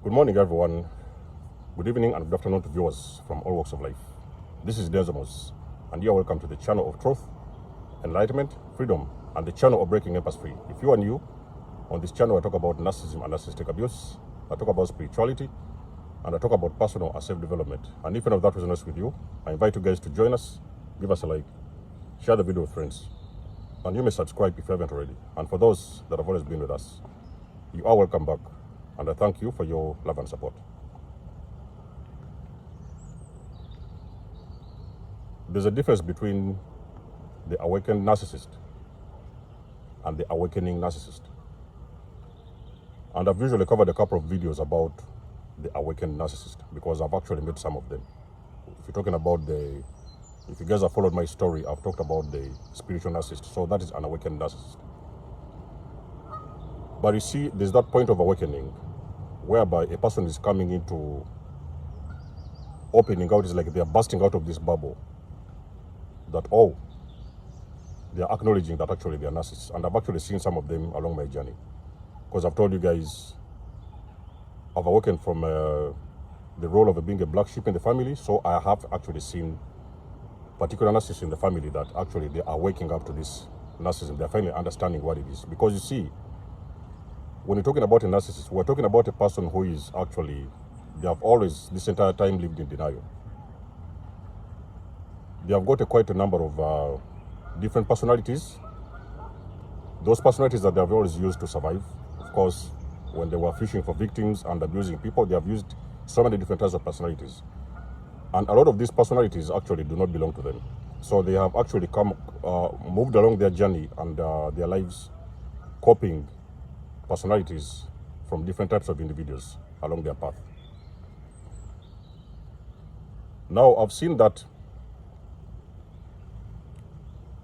Good morning, everyone. Good evening and good afternoon to viewers from all walks of life. This is Desmos, and you are welcome to the channel of truth, enlightenment, freedom, and the channel of breaking empath free. If you are new, on this channel I talk about narcissism and narcissistic abuse, I talk about spirituality, and I talk about personal and self-development. And if any of that resonates with you, I invite you guys to join us, give us a like, share the video with friends, and you may subscribe if you haven't already. And for those that have always been with us, you are welcome back, and I thank you for your love and support. There's a difference between the awakened narcissist and the awakening narcissist. And I've usually covered a couple of videos about the awakened narcissist because I've actually met some of them. If you're talking about if you guys have followed my story, I've talked about the spiritual narcissist. So that is an awakened narcissist. But you see, there's that point of awakening whereby a person is coming into opening out. It's like they're busting out of this bubble that, oh, they're acknowledging that actually they're narcissists. And I've actually seen some of them along my journey. Because I've told you guys, I've awakened from the role of being a black sheep in the family. So I have actually seen particular narcissists in the family that actually they are waking up to this narcissism. They're finally understanding what it is. Because you see, when you're talking about a narcissist, we're talking about a person who is actually, they have always, this entire time, lived in denial. They have got quite a number of different personalities. Those personalities that they have always used to survive. Of course, when they were fishing for victims and abusing people, they have used so many different types of personalities. And a lot of these personalities actually do not belong to them. So they have actually moved along their journey and their lives copying personalities from different types of individuals along their path. Now, I've seen that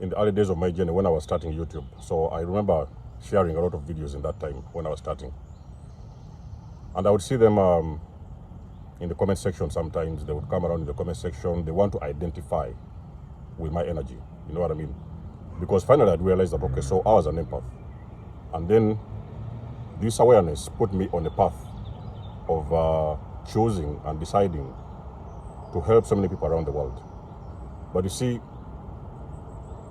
in the early days of my journey when I was starting YouTube. So I remember sharing a lot of videos in that time when I was starting. And I would see them in the comment section sometimes. They would come around in the comment section. They want to identify with my energy. You know what I mean? Because finally I'd realized that, okay, so I was an empath. And then this awareness put me on a path of choosing and deciding to help so many people around the world. But you see,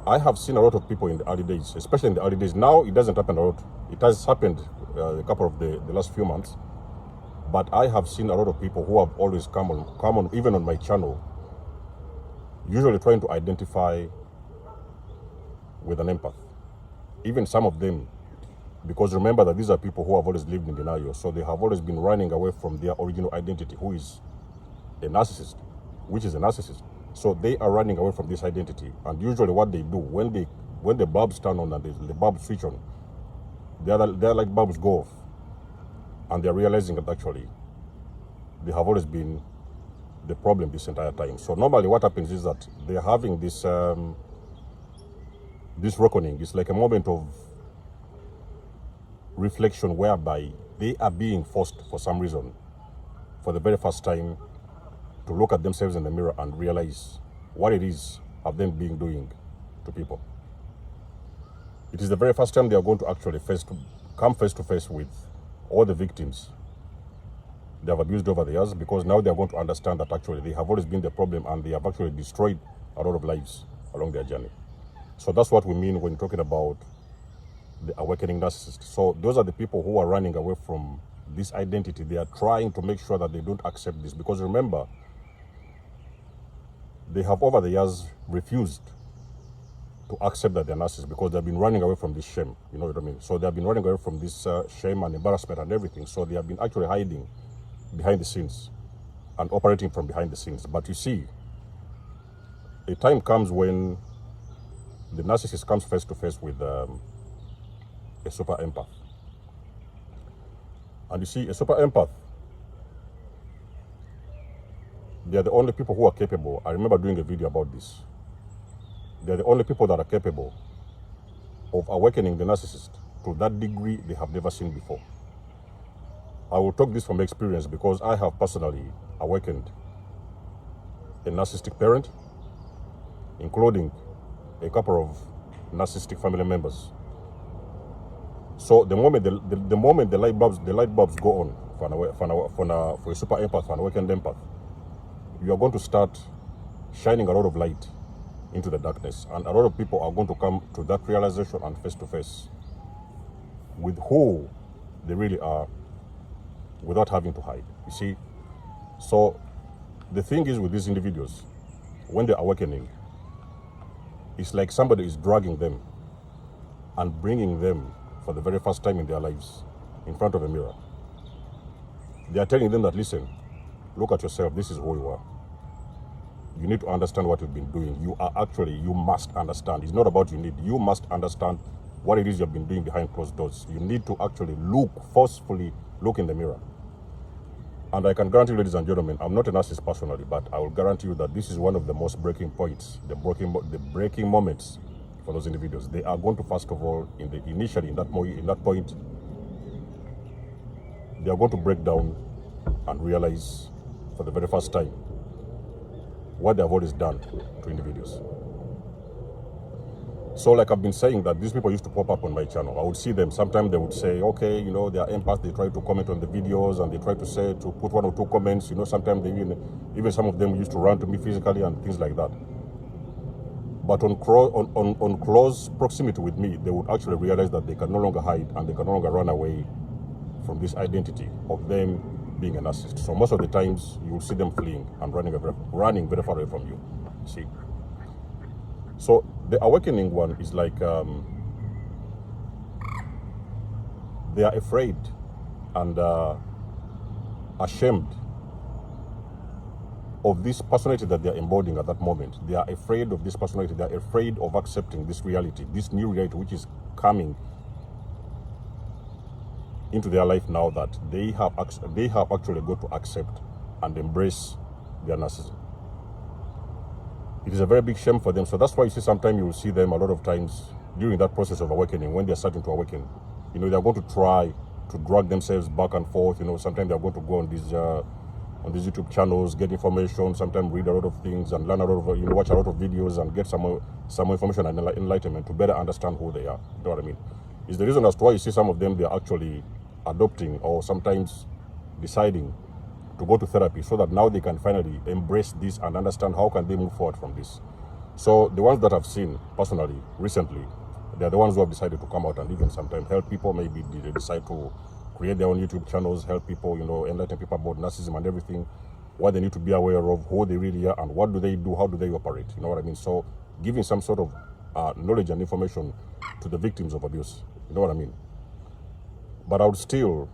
I have seen a lot of people in the early days, especially in the early days. Now it doesn't happen a lot. It has happened a couple of the last few months. But I have seen a lot of people who have always come on, even on my channel, usually trying to identify with an empath. Even some of them, because remember that these are people who have always lived in denial. So they have always been running away from their original identity, who is a narcissist, which is a narcissist. So they are running away from this identity. And usually what they do, when the bulbs turn on and the bulbs switch on, they're like bulbs go off. And they're realizing that actually they have always been the problem this entire time. So normally what happens is that they're having this this reckoning. It's like a moment of reflection whereby they are being forced for some reason, for the very first time, to look at themselves in the mirror and realize what it is of them being doing to people. It is the very first time they are going to actually come face to face with all the victims they have abused over the years, because now they are going to understand that actually they have always been the problem and they have actually destroyed a lot of lives along their journey. So that's what we mean when talking about the awakening narcissist. So those are the people who are running away from this identity. They are trying to make sure that they don't accept this, because remember, they have over the years refused to accept that they're narcissists because they've been running away from this shame. You know what I mean? So they've been running away from this shame and embarrassment and everything. So they have been actually hiding behind the scenes and operating from behind the scenes. But you see, a time comes when the narcissist comes face to face with a super empath. And you see, a super empath, they are the only people who are capable. I remember doing a video about this. They're the only people that are capable of awakening the narcissist to that degree they have never seen before. I will talk this from experience because I have personally awakened a narcissistic parent, including a couple of narcissistic family members. So the moment the light bulbs go on for a super empath, for an awakened empath, you are going to start shining a lot of light into the darkness, and a lot of people are going to come to that realization and face to face with who they really are without having to hide. You see, so the thing is with these individuals, when they're awakening, it's like somebody is dragging them and bringing them for the very first time in their lives in front of a mirror. They are telling them that, listen, look at yourself, this is who you are. You need to understand what you've been doing. You must understand. It's not about you must understand what it is you've been doing behind closed doors. You need to actually forcefully look in the mirror. And I can guarantee you, ladies and gentlemen, I'm not a narcissist personally, but I will guarantee you that this is one of the most breaking points, the breaking moments for those individuals. They are going to, first of all, initially in that point, they are going to break down and realize for the very first time what they have always done to individuals. So like I've been saying, that these people used to pop up on my channel. I would see them, sometimes they would say, okay, you know, they are empaths, they try to comment on the videos, and they try to put one or two comments, you know, sometimes they even some of them used to run to me physically and things like that. But on close proximity with me, they would actually realize that they can no longer hide and they can no longer run away from this identity of them being a narcissist. So most of the times you will see them fleeing and running very far away from you. See? So the awakening one is like they are afraid and ashamed of this personality that they are embodying at that moment. They are afraid of this personality. They are afraid of accepting this reality, this new reality which is coming into their life now, that they have actually got to accept and embrace their narcissism. It is a very big shame for them. So that's why you see sometimes you will see them a lot of times during that process of awakening, when they're starting to awaken, you know, they're going to try to drag themselves back and forth. You know, sometimes they're going to go on these YouTube channels, get information, sometimes read a lot of things and learn a lot of, you know, watch a lot of videos and get some information and enlightenment to better understand who they are. You know what I mean? It's the reason as to why you see some of them, they're actually adopting or sometimes deciding to go to therapy, so that now they can finally embrace this and understand how can they move forward from this. So the ones that I've seen personally recently, they're the ones who have decided to come out and even sometimes help people. Maybe they decide to create their own YouTube channels, help people, you know, enlighten people about narcissism and everything, what they need to be aware of, who they really are, and what do they do, how do they operate, you know what I mean? So giving some sort of knowledge and information to the victims of abuse, you know what I mean? But I would still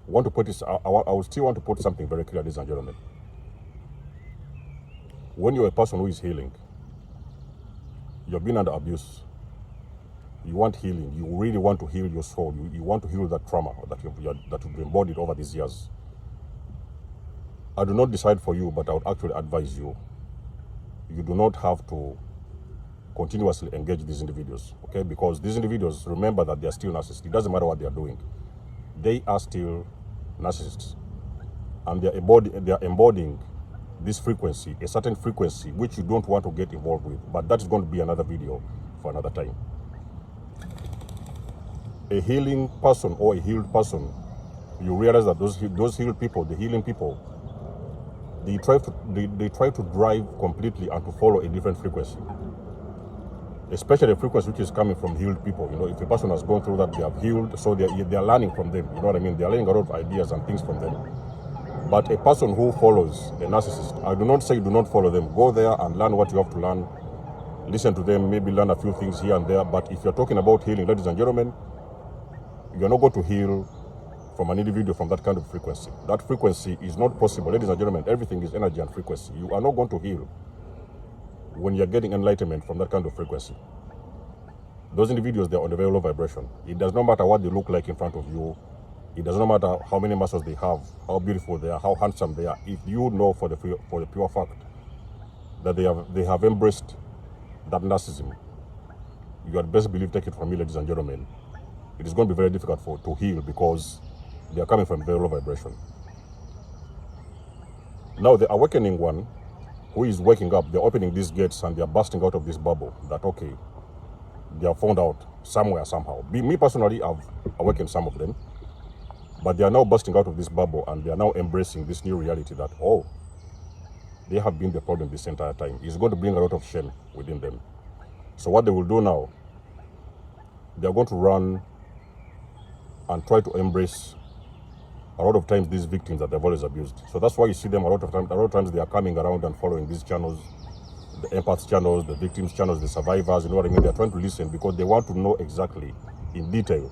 want to put this, I would still want to put something very clear, ladies and gentlemen. When you're a person who is healing, you've been under abuse, you want healing, you really want to heal your soul, you want to heal that trauma that you've embodied over these years. I do not decide for you, but I would actually advise you, you do not have to continuously engage these individuals, okay? Because these individuals, remember that they are still narcissists. It doesn't matter what they are doing. They are still narcissists. And they are embodying this frequency, a certain frequency, which you don't want to get involved with. But that is going to be another video for another time. A healing person or a healed person, you realize that those healed people, the healing people, they try to drive completely and to follow a different frequency. Especially a frequency which is coming from healed people. You know, if a person has gone through that, they have healed, so they are learning from them. You know what I mean? They are learning a lot of ideas and things from them. But a person who follows a narcissist, I do not say do not follow them. Go there and learn what you have to learn. Listen to them, maybe learn a few things here and there. But if you're talking about healing, ladies and gentlemen, you're not going to heal from an individual from that kind of frequency. That frequency is not possible. Ladies and gentlemen, everything is energy and frequency. You are not going to heal when you're getting enlightenment from that kind of frequency. Those individuals, they're on a very low vibration. It does not matter what they look like in front of you. It does not matter how many muscles they have, how beautiful they are, how handsome they are. If you know for the pure fact that they have embraced that narcissism, you had best believe, take it from me, ladies and gentlemen, it is going to be very difficult to heal, because they are coming from very low vibration. Now the awakening one, who is waking up, they're opening these gates and they're busting out of this bubble that, okay, they are found out somewhere, somehow. Me personally, I've awakened some of them. But they are now busting out of this bubble and they are now embracing this new reality that, oh, they have been the problem this entire time. It's going to bring a lot of shame within them. So what they will do now, they are going to run and try to embrace a lot of times these victims that they've always abused. So that's why you see them a lot of times they are coming around and following these channels, the empaths channels, the victims channels, the survivors, you know what I mean? They're trying to listen because they want to know exactly in detail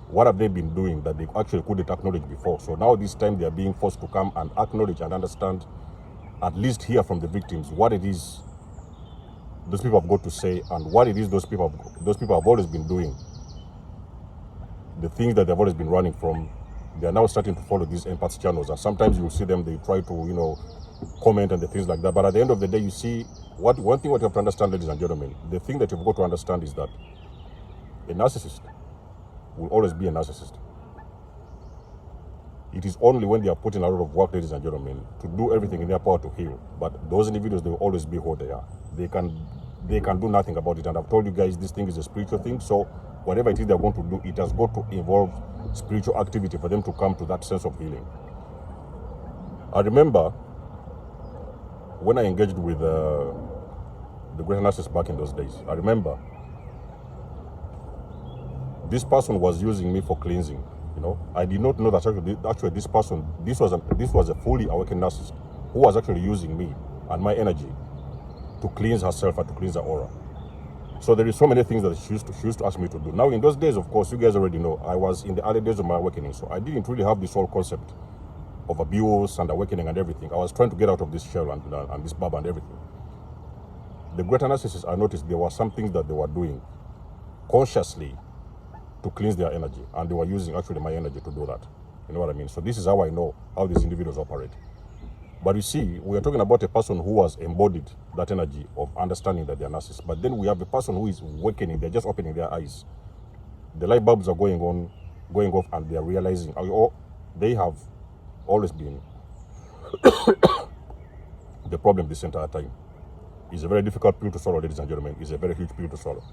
what have they been doing that they actually couldn't acknowledge before. So now this time they are being forced to come and acknowledge and understand, at least hear from the victims what it is those people have got to say and what it is those people have always been doing. The things that they've always been running from, they are now starting to follow these empaths channels. And sometimes you'll see them, they try to, you know, comment and the things like that. But at the end of the day, you see, one thing what you have to understand, ladies and gentlemen, the thing that you've got to understand is that a narcissist will always be a narcissist. It is only when they are putting a lot of work, ladies and gentlemen, to do everything in their power to heal. But those individuals, they will always be who they are. They can do nothing about it. And I've told you guys, this thing is a spiritual thing. So whatever it is they're going to do, it has got to involve spiritual activity for them to come to that sense of healing. I remember when I engaged with the greater narcissist back in those days, I remember this person was using me for cleansing. You know, I did not know that actually this person, this was a fully awakened narcissist who was actually using me and my energy to cleanse herself and to cleanse her aura. So there is so many things that she used to ask me to do. Now in those days, of course, you guys already know, I was in the early days of my awakening, so I didn't really have this whole concept of abuse and awakening and everything. I was trying to get out of this shell and this bubble and everything. The greater narcissists, I noticed there were some things that they were doing consciously to cleanse their energy, and they were using actually my energy to do that. You know what I mean? So this is how I know how these individuals operate. But you see, we are talking about a person who has embodied that energy of understanding that they are narcissists. But then we have a person who is awakening, they're just opening their eyes. The light bulbs are going off, and they are realizing, oh, they have always been the problem this entire time. It's a very difficult pill to swallow, ladies and gentlemen. It's a very huge pill to swallow.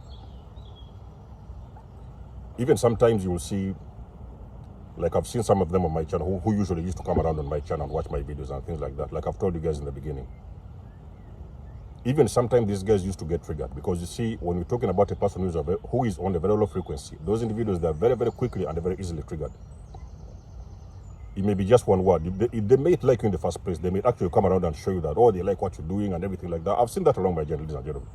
Even sometimes you will see, like I've seen some of them on my channel who usually used to come around on my channel and watch my videos and things like that. Like I've told you guys in the beginning. Even sometimes these guys used to get triggered because you see, when we're talking about a person who is on a very low frequency, those individuals, they're very, very quickly and very easily triggered. It may be just one word. If they may like you in the first place, they may actually come around and show you that, oh, they like what you're doing and everything like that. I've seen that along my journey, ladies and gentlemen.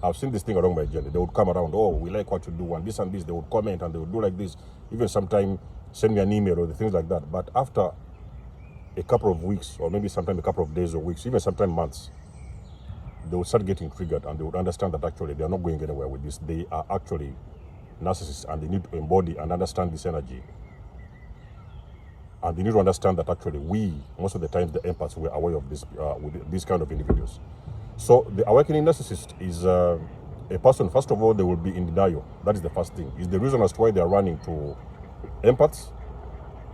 I've seen this thing along my journey. They would come around, oh, we like what you do, and this and this. They would comment and they would do like this. Even sometimes send me an email or the things like that. But after a couple of weeks, or maybe sometimes a couple of days or weeks, even sometimes months, they would start getting triggered and they would understand that actually they are not going anywhere with this. They are actually narcissists and they need to embody and understand this energy. And they need to understand that actually most of the times the empaths were aware of this with these kind of individuals. So the awakening narcissist is a person, first of all, they will be in denial. That is the first thing. It's the reason as to why they are running to empaths,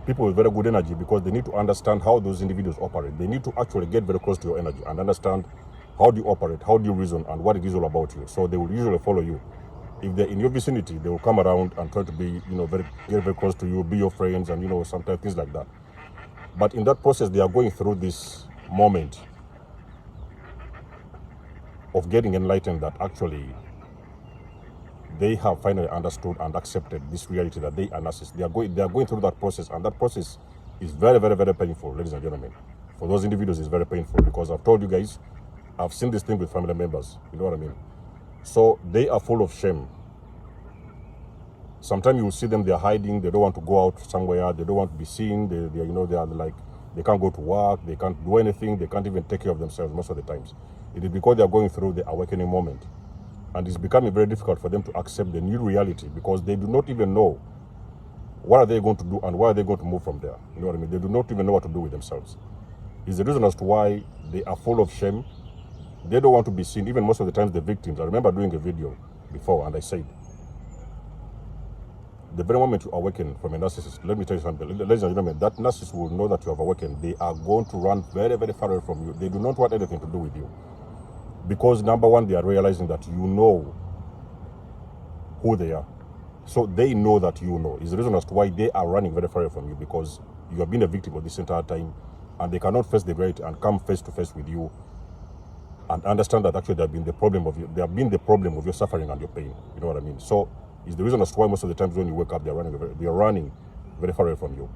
people with very good energy, because they need to understand how those individuals operate. They need to actually get very close to your energy and understand how do you operate, how do you reason, and what it is all about you. So they will usually follow you. If they're in your vicinity, they will come around and try to be, get very close to you, be your friends, and sometimes things like that. But in that process, they are going through this moment of getting enlightened that actually they have finally understood and accepted this reality that they are narcissists. They are going through that process, and that process is very, very, very painful, ladies and gentlemen. For those individuals, it's very painful because I've told you guys, I've seen this thing with family members. You know what I mean? So they are full of shame. Sometimes you will see them, they're hiding, they don't want to go out somewhere, they don't want to be seen, they are like, they can't go to work, they can't do anything, they can't even take care of themselves most of the times. It is because they are going through the awakening moment. And it's becoming very difficult for them to accept the new reality because they do not even know what are they going to do and where are they going to move from there. You know what I mean? They do not even know what to do with themselves. It's the reason as to why they are full of shame. They don't want to be seen, even most of the times the victims. I remember doing a video before and I said, the very moment you awaken from a narcissist, let me tell you something, ladies and gentlemen, that narcissist will know that you have awakened. They are going to run very, very far away from you. They do not want anything to do with you. Because number one, they are realizing that you know who they are. So they know that you know. It's the reason as to why they are running very far away from you, because you have been a victim of this entire time, and they cannot face the reality and come face to face with you and understand that actually they have been the problem of you. They have been the problem of your suffering and your pain. You know what I mean? So it's the reason as to why most of the times when you wake up, they are running very far away from you.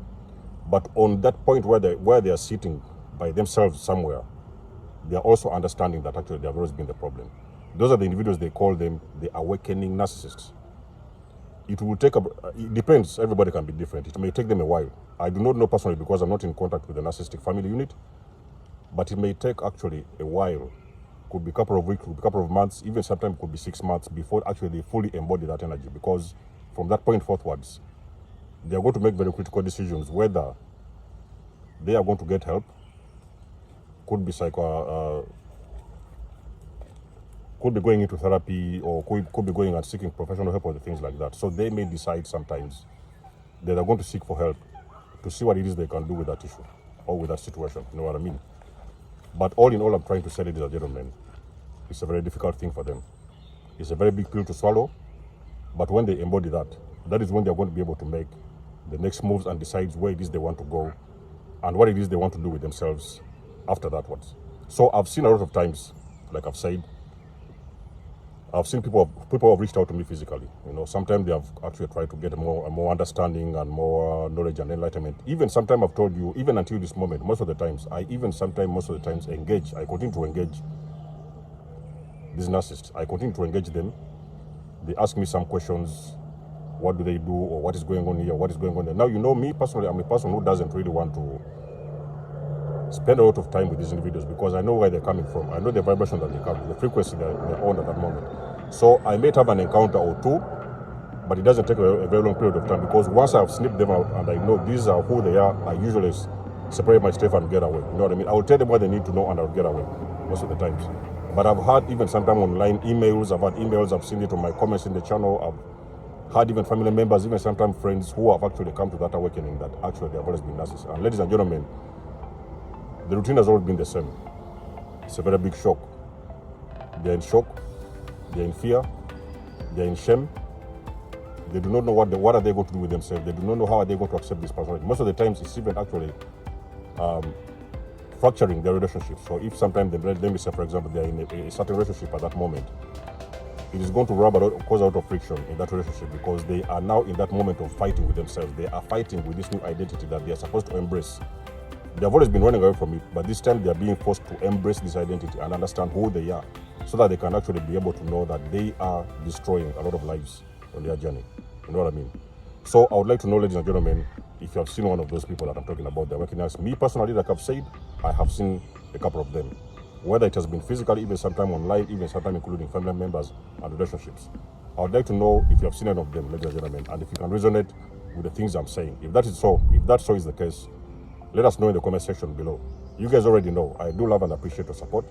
But on that point where they are sitting by themselves somewhere, they are also understanding that actually they have always been the problem. Those are the individuals, they call them the awakening narcissists. It will take it depends. Everybody can be different. It may take them a while. I do not know personally because I'm not in contact with the narcissistic family unit, but it may take actually a while. Could be a couple of weeks, could be a couple of months, even sometimes could be 6 months before actually they fully embody that energy, because from that point forwards, they are going to make very critical decisions whether they are going to get help, could be could be going into therapy, or could be going and seeking professional help or things like that. So they may decide sometimes that they're going to seek for help to see what it is they can do with that issue or with that situation. You know what I mean? But all in all, I'm trying to say, ladies and gentlemen, it's a very difficult thing for them. It's a very big pill to swallow. But when they embody that, that is when they're going to be able to make the next moves and decide where it is they want to go and what it is they want to do with themselves after that one. So I've seen a lot of times, like I've said, I've seen people have reached out to me physically. You know, sometimes they have actually tried to get a more understanding and more knowledge and enlightenment. Even sometimes I've told you, even until this moment, most of the times I continue to engage these narcissists. I continue to engage them. They ask me some questions. What do they do, or what is going on here? What is going on there? Now, you know me personally, I'm a person who doesn't really want to spend a lot of time with these individuals because I know where they're coming from. I know the vibration that they come, the frequency they're on at that moment. So I may have an encounter or two, but it doesn't take a very long period of time, because once I've snipped them out and I know these are who they are, I usually separate my stuff and get away. You know what I mean? I will tell them what they need to know and I'll get away most of the times. But I've had even sometimes online emails, I've seen it on my comments in the channel, I've had even family members, even sometimes friends who have actually come to that awakening that actually they have always been narcissists. And ladies and gentlemen, the routine has always been the same. It's a very big shock. They're in shock, they're in fear, they're in shame. They do not know what are they going to do with themselves. They do not know how are they going to accept this personality. Most of the times it's even actually fracturing their relationship. So if sometimes let me say, for example, they're in a certain relationship at that moment, it is going to cause a lot of friction in that relationship, because they are now in that moment of fighting with themselves. They are fighting with this new identity that they are supposed to embrace. They have always been running away from it, but this time they are being forced to embrace this identity and understand who they are, so that they can actually be able to know that they are destroying a lot of lives on their journey. You know what I mean? So I would like to know, ladies and gentlemen, if you have seen one of those people that I'm talking about, they're working as me personally, like I've said, I have seen a couple of them. Whether it has been physically, even sometime online, even sometime including family members and relationships. I would like to know if you have seen any of them, ladies and gentlemen, and if you can resonate with the things I'm saying. If that so is the case, let us know in the comment section below. You guys already know, I do love and appreciate your support.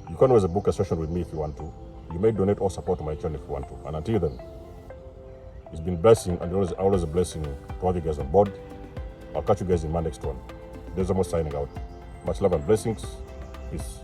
You can always book a session with me if you want to. You may donate or support my channel if you want to. And until then, it's been a blessing, and always a blessing to have you guys on board. I'll catch you guys in my next one. There's almost signing out. Much love and blessings. Peace.